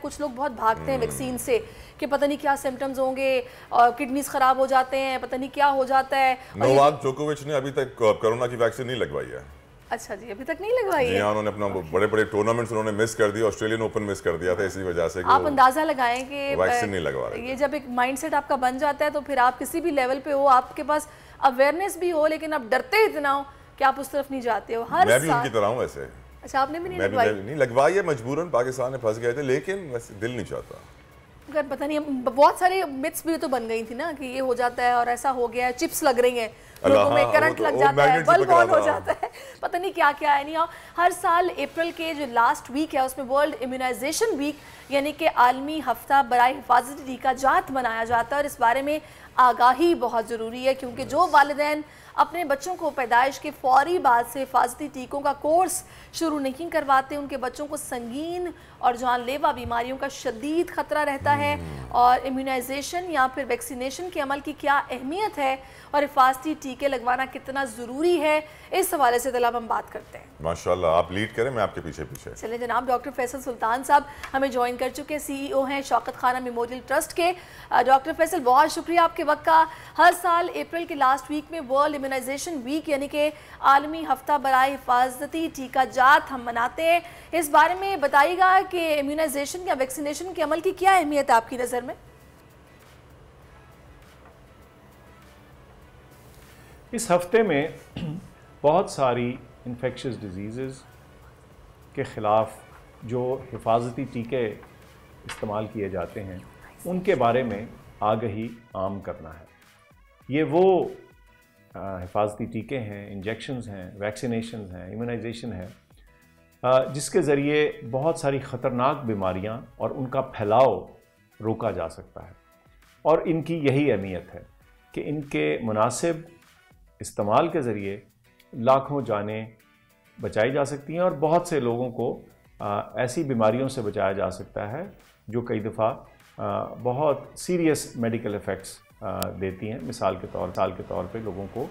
کچھ لوگ بہت بھاگتے ہیں ویکسین سے کہ پتہ نہیں کیا سمپٹمز ہوں گے اور کڈنیز خراب ہو جاتے ہیں، پتہ نہیں کیا ہو جاتا ہے. نوواک جوکووچ نے ابھی تک کرونا کی ویکسین نہیں لگوائی ہے. اچھا جی، ابھی تک نہیں لگوائی ہے. جی ہاں، انہوں نے اپنا بڑے بڑے ٹورنامنٹس انہوں نے مس کر دیا، آسٹریلین اوپن مس کر دیا تھا اسی وجہ سے. آپ اندازہ لگائیں کہ ویکسین نہیں لگوا رہے. یہ جب ایک مائنڈ سیٹ آپ کا بن جاتا ہے تو پھر آپ کسی بھی لیول پہ ہو، آپ کے پاس اویئرنیس بھی ہو لیکن آپ ڈرتے اتنا ہو کہ آپ اس طرف نہیں جاتے ہو. ہر میں بھی ان کی طرح ہوں ویسے. اچھا، آپ نے بھی نہیں لگوائی؟ میں بھی نہیں لگوائی ہے، مجبوراً پاکستان میں پھنس گئے تھے، لیکن ویسے دل نہیں چاہتا. پتہ نہیں، بہت سارے متس بھی تو بن گئی تھی نا کہ یہ ہو جاتا ہے اور ایسا ہو گیا ہے، چپس لگ رہی ہیں لوگوں میں، کرنٹ لگ جاتا ہے، بلب آن ہو جاتا ہے، پتہ نہیں کیا کیا ہے. نہیں، ہر سال اپریل کے جو لاسٹ ویک ہے اس میں ورلڈ امیونائزیشن ویک یعنی کہ عالمی ہفتہ برائے حفاظتی ٹیکہ جات منایا جاتا ہے. اور اس بارے میں آگاہی بہت ضروری ہے کیونکہ جو والدین اپنے بچوں کو پیدائش کے فوری بعد سے حفاظتی ٹیکوں کا کورس شروع نہیں کرواتے، ان کے بچوں کو سنگین اور جان لیوا بیماریوں کا شدید خطرہ رہتا ہے. اور امیونائزیشن یا پھر ویکسینیشن کے عمل کی کیا اہمیت ہے اور حفاظتی ٹیکے لگوانا کتنا ضروری ہے، اس حوالے سے طلب ہم بات کرتے ہیں. ماشاءاللہ، آپ لیڈ کریں، میں آپ کے پیچھے پیچھے. چلیں جناب، ڈاکٹر فیصل سلطان صاحب ہمیں جوائن کر چکے، سی ای او ہیں شوکت خانہ میموریل ٹرسٹ کے. ڈاکٹر فیصل، بہت شکریہ آپ کے وقت کا. ہر سال اپریل کے لاسٹ ویک میں ورلڈ امیونائزیشن ویک یعنی کہ عالمی ہفتہ برائے حفاظتی ٹیکہ جات ہم مناتے ہیں. اس بارے میں بتائیے گا کہ امیونائزیشن یا ویکسینیشن کے عمل کی کیا اہمیت ہے آپ کی نظر میں؟ اس ہفتے میں بہت ساری انفیکشس ڈیزیزز کے خلاف جو حفاظتی ٹیکے استعمال کیے جاتے ہیں ان کے بارے میں آگہی عام کرنا ہے. یہ وہ حفاظتی ٹیکے ہیں، انجیکشنز ہیں، ویکسینیشنز ہیں، امیونائزیشن ہے جس کے ذریعے بہت ساری خطرناک بیماریاں اور ان کا پھیلاؤ روکا جا سکتا ہے. اور ان کی یہی اہمیت ہے کہ ان کے مناسب استعمال کے ذریعے لاکھوں جانیں بچائی جا سکتی ہیں اور بہت سے لوگوں کو ایسی بیماریوں سے بچایا جا سکتا ہے جو کئی دفعہ بہت سیریس میڈیکل ایفیکٹس دیتی ہیں. مثال کے طور پہ لوگوں کو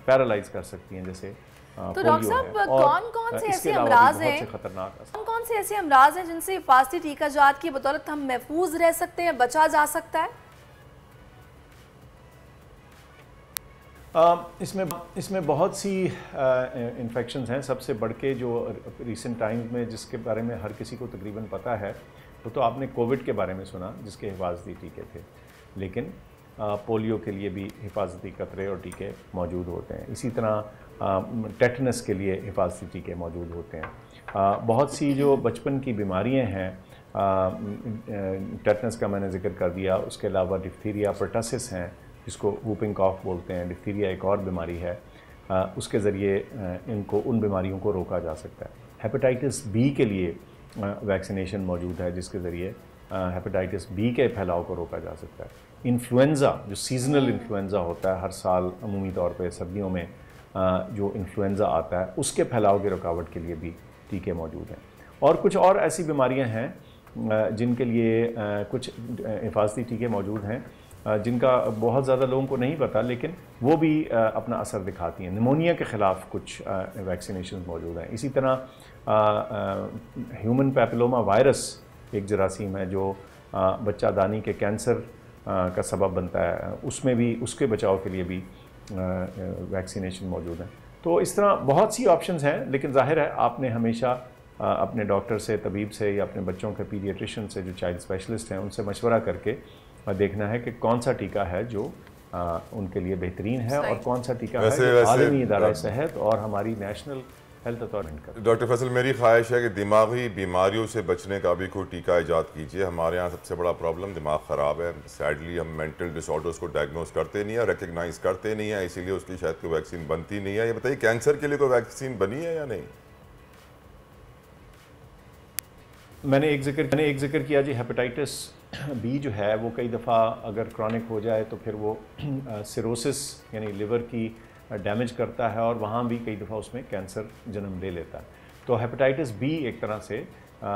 پیرالائز کر سکتی ہیں، جیسے تو ڈاکٹر صاحب کون سے ایسے امراض ہیں کون سے ایسے امراض ہیں جن سے حفاظتی ٹیکہ جات کی بدولت ہم محفوظ رہ سکتے ہیں، بچا جا سکتا ہے؟ اس میں بہت سی انفیکشنز ہیں. سب سے بڑھ کے جو ریسنٹ ٹائمز میں جس کے بارے میں ہر کسی کو تقریباً پتہ ہے وہ تو آپ نے کووڈ کے بارے میں سنا جس کے حفاظتی ٹیکے تھے، لیکن پولیو کے لیے بھی حفاظتی قطرے اور ٹیکے موجود ہوتے ہیں. اسی طرح ٹیٹنس کے لیے حفاظتی ٹیکے موجود ہوتے ہیں. بہت سی جو بچپن کی بیماریاں ہیں، ٹیٹنس کا میں نے ذکر کر دیا، اس کے علاوہ ڈفتیریا پرٹسس ہیں جس کو ووپنگ کاف بولتے ہیں. ڈفتیریا ایک اور بیماری ہے، اس کے ذریعے ان بیماریوں کو روکا جا سکتا ہے. ہیپاٹائٹس بی کے لیے ویکسینیشن موجود ہے جس کے ذریعے ہیپاٹائٹس بی کے پھیلاؤ کو روکا جا سکتا ہے. انفلوئنزا جو سیزنل انفلوئنزا ہوتا ہے، ہر سال عمومی طور پہ سردیوں میں جو انفلوئنزا آتا ہے اس کے پھیلاؤ کی رکاوٹ کے لیے بھی ٹیکے موجود ہیں. اور کچھ اور ایسی بیماریاں ہیں جن کے لیے کچھ حفاظتی ٹیکے موجود ہیں جن کا بہت زیادہ لوگوں کو نہیں پتہ، لیکن وہ بھی اپنا اثر دکھاتی ہیں. نمونیا کے خلاف کچھ ویکسینیشن موجود ہیں. اسی طرح ہیومن پیپلوما وائرس ایک جراثیم ہے جو بچہ دانی کے کینسر کا سبب بنتا ہے، اس میں بھی اس کے بچاؤ کے لیے بھی ویکسینیشن موجود ہیں. تو اس طرح بہت سی آپشنز ہیں، لیکن ظاہر ہے آپ نے ہمیشہ اپنے ڈاکٹر سے، طبیب سے یا اپنے بچوں کے پیڈیٹریشین سے جو چائلڈ اسپیشلسٹ ہیں ان سے مشورہ کر کے دیکھنا ہے کہ کون سا ٹیکہ ہے جو ان کے لیے بہترین ہے اور کون سا ٹیکہ ہے جو عالمی ادارہ صحت اور ہماری نیشنل ہیلتھ اتھارٹی کا. ڈاکٹر فیصل، میری خواہش ہے کہ دماغی بیماریوں سے بچنے کا بھی کوئی ٹیکہ ایجاد کیجیے. ہمارے یہاں سب سے بڑا پرابلم دماغ خراب ہے. سیڈلی ہم مینٹل ڈس آرڈرز کو ڈائگنوز کرتے نہیں ہیں، ریکگنائز کرتے نہیں ہیں، اسی لیے اس کی شاید کوئی ویکسین بنتی نہیں ہے. یہ بتائیے کینسر کے لیے کوئی ویکسین بنی ہے یا نہیں؟ میں نے ایک ذکر کیا جی، ہیپاٹائٹس بی جو ہے وہ کئی دفعہ اگر کرونک ہو جائے تو پھر وہ سیروسس یعنی لیور کی ڈیمیج کرتا ہے اور وہاں بھی کئی دفعہ اس میں کینسر جنم لے لیتا ہے. تو ہیپاٹائٹس بی ایک طرح سے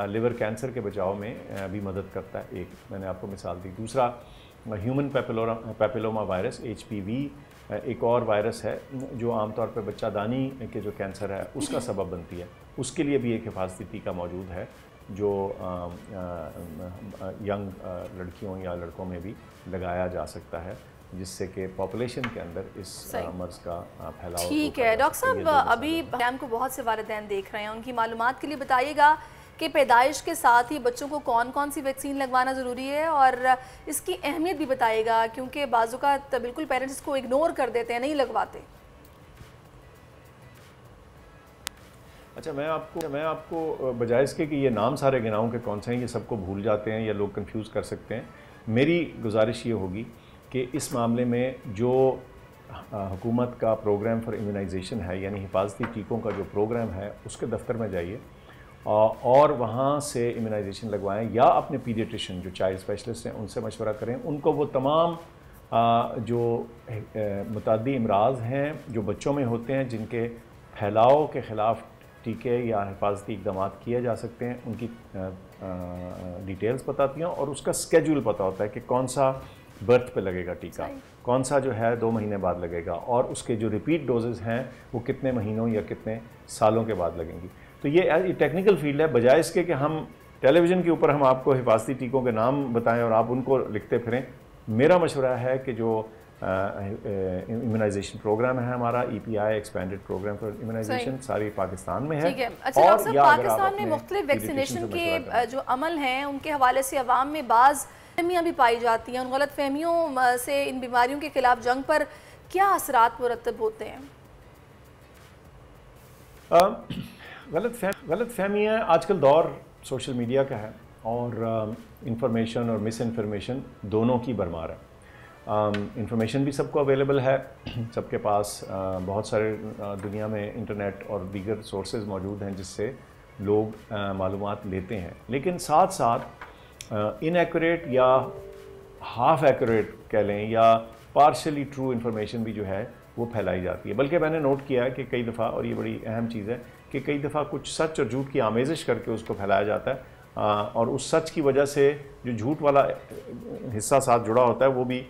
لیور کینسر کے بچاؤ میں بھی مدد کرتا ہے. ایک میں نے آپ کو مثال دی. دوسرا ہیومن پیپلوما وائرس HPV ایک اور وائرس ہے جو عام طور پہ بچہ دانی کے جو کینسر ہے اس کا سبب بنتی ہے. اس کے لیے بھی ایک حفاظتی ٹیکہ موجود ہے جو ینگ لڑکیوں یا لڑکوں میں بھی لگایا جا سکتا ہے، جس سے کہ پاپولیشن کے اندر اس مرض کا پھیلاؤ۔ ٹھیک ہے ڈاکٹر صاحب، ابھی ہم کو بہت سے والدین دیکھ رہے ہیں، ان کی معلومات کے لیے بتائیے گا کہ پیدائش کے ساتھ ہی بچوں کو کون کون سی ویکسین لگوانا ضروری ہے، اور اس کی اہمیت بھی بتائیے گا، کیونکہ بعض اوقات بالکل پیرنٹس اس کو اگنور کر دیتے ہیں، نہیں لگواتے۔ اچھا، میں آپ کو بجائے اس کے کہ یہ نام سارے گناؤں کے کون سے ہیں، یہ سب کو بھول جاتے ہیں یا لوگ کنفیوز کر سکتے ہیں، میری گزارش یہ ہوگی کہ اس معاملے میں جو حکومت کا پروگرام فار امیونائزیشن ہے، یعنی حفاظتی ٹیکوں کا جو پروگرام ہے، اس کے دفتر میں جائیے اور وہاں سے امیونائزیشن لگوائیں، یا اپنے پیڈیٹریشن جو چائلڈ اسپیشلسٹ ہیں ان سے مشورہ کریں، ان کو وہ تمام جو متعدی امراض ہیں جو بچوں میں ہوتے ہیں، جن کے پھیلاؤ کے خلاف ٹیکے یا حفاظتی اقدامات کیے جا سکتے ہیں، ان کی ڈیٹیلز بتاتی ہیں، اور اس کا اسکیجول پتہ ہوتا ہے کہ کون سا برتھ پہ لگے گا ٹیکہ، کون سا جو ہے 2 مہینے بعد لگے گا، اور اس کے جو ریپیٹ ڈوزز ہیں وہ کتنے مہینوں یا کتنے سالوں کے بعد لگیں گی۔ تو یہ ٹیکنیکل فیلڈ ہے، بجائے اس کے کہ ہم ٹیلی ویژن کے اوپر ہم آپ کو حفاظتی ٹیکوں کے نام بتائیں اور آپ ان کو لکھتے پھریں۔ میرا مشورہ ہے کہ جو امیونائزیشن پروگرام ہے ہمارا، EPI expanded programme for immunization, ساری پاکستان میں ہے۔ ٹھیک ہے، اچھا ڈاکٹر صاحب، پاکستان میں مختلف ویکسینیشن کے جو عمل ہیں ان کے حوالے سے عوام میں بعض فہمیاں بھی پائی جاتی ہیں، ان غلط فہمیوں سے ان بیماریوں کے خلاف جنگ پر کیا اثرات مرتب ہوتے ہیں؟ غلط فہمیاں، آج کل دور سوشل میڈیا کا ہے، اور انفارمیشن اور مس انفارمیشن دونوں کی بھرمار ہے۔ انفارمیشن بھی سب کو اویلیبل ہے، سب کے پاس بہت سارے دنیا میں انٹرنیٹ اور دیگر سورسز موجود ہیں جس سے لوگ معلومات لیتے ہیں، لیکن ساتھ ساتھ ان ایکوریٹ یا ہاف ایکوریٹ کہہ لیں یا پارشلی ٹرو انفارمیشن بھی جو ہے وہ پھیلائی جاتی ہے۔ بلکہ میں نے نوٹ کیا ہے کہ کئی دفعہ، اور یہ بڑی اہم چیز ہے، کہ کئی دفعہ کچھ سچ اور جھوٹ کی آمیزش کر کے اس کو پھیلایا جاتا ہے، اور اس سچ کی وجہ سے جو جھوٹ والا حصہ ساتھ جڑا ہوتا ہے وہ بھی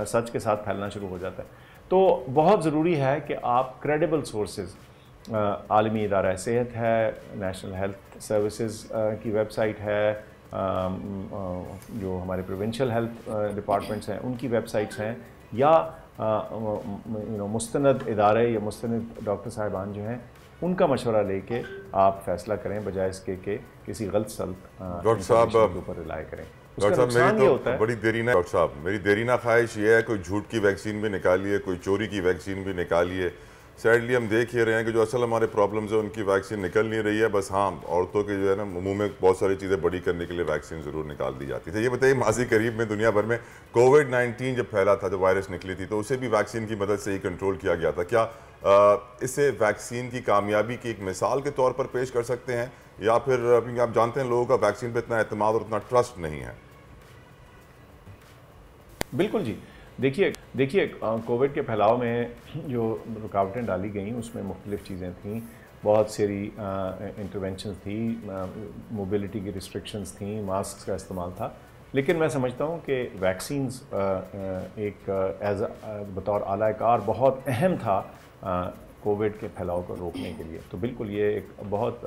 سچ کے ساتھ پھیلنا شروع ہو جاتا ہے۔ تو بہت ضروری ہے کہ آپ کریڈیبل سورسز، عالمی ادارہ صحت ہے، نیشنل ہیلتھ سروسز کی ویب سائٹ ہے، جو ہمارے پروونشل ہیلتھ ڈپارٹمنٹس ہیں ان کی ویب سائٹس ہیں، یا مستند ادارے یا مستند ڈاکٹر صاحبان جو ہیں ان کا مشورہ لے کے آپ فیصلہ کریں، بجائے اس کے کہ کسی غلط سلط کے اوپر رلائے کریں۔ ڈاکٹر صاحب میری تو بڑی دیرینہ ڈاکٹر صاحب میری دیرینہ خواہش یہ ہے کوئی جھوٹ کی ویکسین بھی نکالیے، کوئی چوری کی ویکسین بھی نکالیے۔ سیڈلی ہم دیکھ ہی رہے ہیں کہ جو اصل ہمارے پرابلمز ہیں ان کی ویکسین نکل نہیں رہی ہے، بس ہاں عورتوں کے جو ہے نا منہ میں بہت ساری چیزیں بڑی کرنے کے لیے ویکسین ضرور نکال دی جاتی تھی۔ یہ بتائیے ماضی قریب میں دنیا بھر میں کووڈ-19 جب پھیلا تھا، جب وائرس نکلی تھی، تو اسے بھی ویکسین کی مدد سے ہی کنٹرول کیا گیا تھا۔ کیا اسے ویکسین کی کامیابی کی ایک مثال کے طور پر پیش کر سکتے ہیں، یا پھر آپ جانتے ہیں لوگوں کا ویکسین پہ اتنا اعتماد اور اتنا ٹرسٹ نہیں ہے؟ بالکل جی، دیکھیے کووڈ کے پھیلاؤ میں جو رکاوٹیں ڈالی گئیں اس میں مختلف چیزیں تھیں، بہت ساری انٹرونشنز تھیں، موبیلٹی کی ریسٹرکشنز تھیں، ماسک کا استعمال تھا، لیکن میں سمجھتا ہوں کہ ویکسینز ایک بطور اعلیٰ کار بہت اہم تھا کووڈ کے پھیلاؤ کو روکنے کے لیے۔ تو بالکل یہ ایک بہت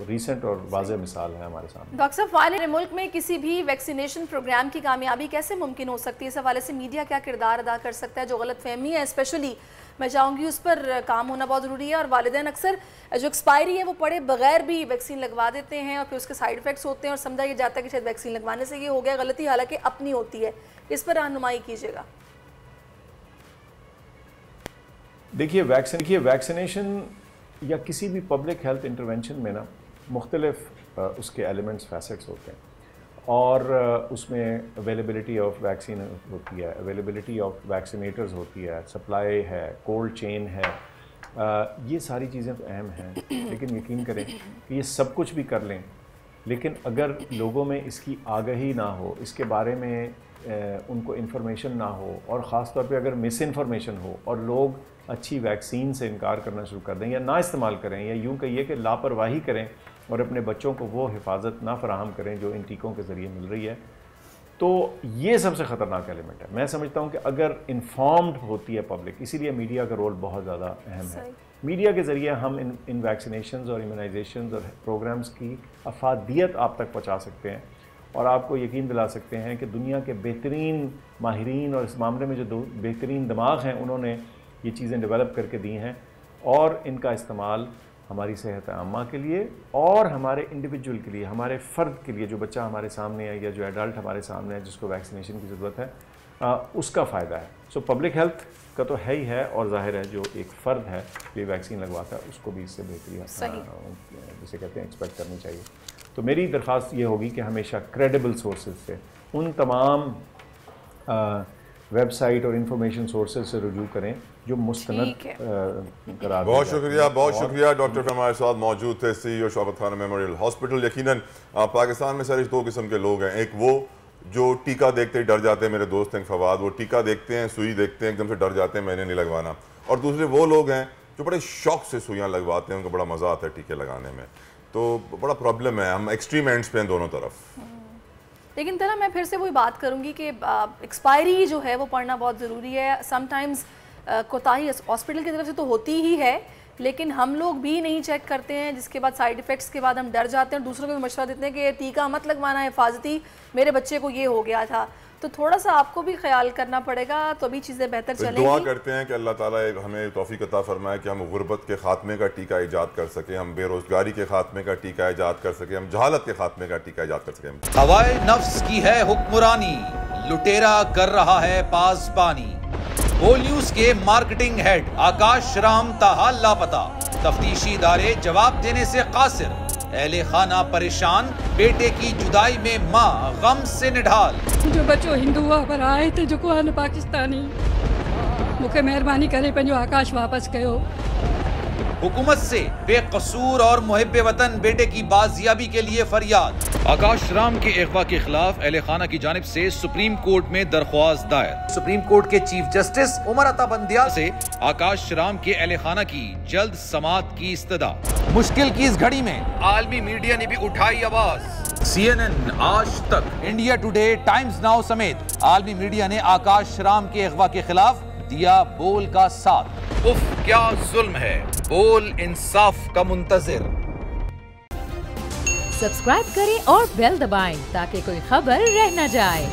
ریسنٹ اور واضح مثال ہے ہمارے سامنے۔ ڈاکٹر صاحب، فعال ملک میں کسی بھی ویکسینیشن پروگرام کی کامیابی کیسے ممکن ہو سکتی ہے؟ اس حوالے سے میڈیا کیا کردار ادا کر سکتا ہے؟ جو غلط فہمی ہے اسپیشلی میں چاہوں گی اس پر کام ہونا بہت ضروری ہے، اور والدین اکثر جو ایکسپائری ہے وہ پڑھے بغیر بھی ویکسین لگوا دیتے ہیں، اور پھر اس کے سائیڈ ایفیکٹس ہوتے ہیں اور سمجھا یہ جاتا ہے کہ شاید ویکسین لگوانے سے یہ ہو گیا غلطی، حالانکہ اپنی ہوتی ہے۔ اس پر رہنمائی کیجیے گا۔ دیکھیے ویکسینیشن یا کسی بھی پبلک ہیلتھ انٹرونشن میں نا مختلف اس کے ایلیمنٹس فیسٹس ہوتے ہیں، اور اس میں اویلیبلٹی آف ویکسین ہوتی ہے، اویلیبلٹی آف ویکسینیٹرز ہوتی ہے، سپلائی ہے، کولڈ چین ہے، یہ ساری چیزیں تو اہم ہیں، لیکن یقین کریں کہ یہ سب کچھ بھی کر لیں، لیکن اگر لوگوں میں اس کی آگہی نہ ہو، اس کے بارے میں ان کو انفارمیشن نہ ہو، اور خاص طور پہ اگر مس انفارمیشن ہو اور لوگ اچھی ویکسین سے انکار کرنا شروع کر دیں یا نہ استعمال کریں، یا یوں کہیے کہ لاپرواہی کریں اور اپنے بچوں کو وہ حفاظت نہ فراہم کریں جو ان ٹیکوں کے ذریعے مل رہی ہے، تو یہ سب سے خطرناک ایلیمنٹ ہے. میں سمجھتا ہوں کہ اگر انفارمڈ ہوتی ہے پبلک، اسی لیے میڈیا کا رول بہت زیادہ اہم ہے. میڈیا کے ذریعے ہم ان ویکسینیشنز اور امیونائزیشنز اور پروگرامز کی افادیت آپ تک پہنچا سکتے ہیں، اور آپ کو یقین دلا سکتے ہیں کہ دنیا کے بہترین ماہرین اور اس معاملے میں جو بہترین دماغ ہیں انہوں نے یہ چیزیں ڈیولپ کر کے دی ہیں، اور ان کا استعمال ہماری صحت عامہ کے لیے اور ہمارے انڈیویجول کے لیے، ہمارے فرد کے لیے، جو بچہ ہمارے سامنے ہے یا جو ایڈلٹ ہمارے سامنے ہے جس کو ویکسینیشن کی ضرورت ہے، اس کا فائدہ ہے. سو پبلک ہیلتھ کا تو ہے ہی ہے، اور ظاہر ہے جو ایک فرد ہے جو یہ ویکسین لگواتا ہے اس کو بھی اس سے بہتری جسے کہتے ہیں ایکسپیکٹ کرنی چاہیے. تو میری درخواست یہ ہوگی کہ ہمیشہ کریڈیبل سورسز سے، ان تمام ویب سائٹ اور انفارمیشن سورسز سے رجوع کریں جو مستند قرار. بہت شکریہ ڈاکٹر ہمارے ساتھ موجود تھے، CEO شوکت خانہ میموریل ہاسپٹل. یقیناً پاکستان میں سر 2 قسم کے لوگ ہیں. ایک وہ جو ٹیکہ دیکھتے ہی ڈر جاتے ہیں، میرے دوست ہیں فواد، وہ ٹیکہ دیکھتے ہیں، سوئی دیکھتے ہیں، ایک دم سے ڈر جاتے ہیں میں نے نہیں لگوانا. اور دوسرے وہ لوگ ہیں جو بڑے شوق سے سوئیاں لگواتے ہیں، ان کو بڑا مزہ آتا ہے ٹیکے لگانے میں. تو بڑا پرابلم ہے، ہم ایکسٹریم اینڈز پہ ہیں دونوں طرف. لیکن طرح میں پھر سے وہی بات کروں گی کہ ایکسپائری جو ہے وہ پڑھنا بہت ضروری ہے. سم ٹائمز کوتاہی ہاسپٹل کی طرف سے تو ہوتی ہی ہے، لیکن ہم لوگ بھی نہیں چیک کرتے ہیں، جس کے بعد سائیڈ ایفیکٹس کے بعد ہم ڈر جاتے ہیں، دوسروں کو بھی مشورہ دیتے ہیں کہ ٹیکہ مت لگوانا ہے حفاظتی، میرے بچے کو یہ ہو گیا تھا. تو تھوڑا سا آپ کو بھی خیال کرنا پڑے گا، تو بھی چیزیں بہتر چلیں گی. دعا کرتے ہیں کہ اللہ تعالیٰ ہمیں توفیق عطا فرمائے کہ ہم غربت کے خاتمے کا ٹیکہ ایجاد کر سکیں، ہم بے روزگاری کے خاتمے کا ٹیکہ ایجاد کر سکیں، ہم جہالت کے خاتمے کا ٹیکہ ایجاد کر سکیں. ہوائے نفس کی ہے حکمرانی، لٹیرا کر رہا ہے پاسبانی. بول نیوز کے مارکیٹنگ ہیڈ آکاش رام تاحال لاپتہ، تفتیشی ادارے جواب دینے سے قاصر. اہل خانہ پریشان، بیٹے کی جدائی میں ماں غم سے نڈھال. جو بچو ہندو پر آئے تھے جو کو پاکستانی، مجھے مہربانی کرے پنجو آکاش واپس کیو. حکومت سے بے قصور اور محب وطن بیٹے کی بازیابی کے لیے فریاد. آکاش رام کے اغوا کے خلاف اہل خانہ کی جانب سے سپریم کورٹ میں درخواست دائر. سپریم کورٹ کے چیف جسٹس عمر عطا بندیا سے آکاش رام کے اہل خانہ کی جلد سماعت کی استدعا. مشکل کی اس گھڑی میں عالمی میڈیا نے بھی اٹھائی آواز. CNN، آج تک، انڈیا ٹوڈے، ٹائمز ناؤ سمیت عالمی میڈیا نے آکاش رام کے اغوا کے خلاف دیا بول کا ساتھ. اف کیا ظلم ہے، بول انصاف کا منتظر. سبسکرائب کریں اور بیل دبائیں تاکہ کوئی خبر رہ نہ جائے.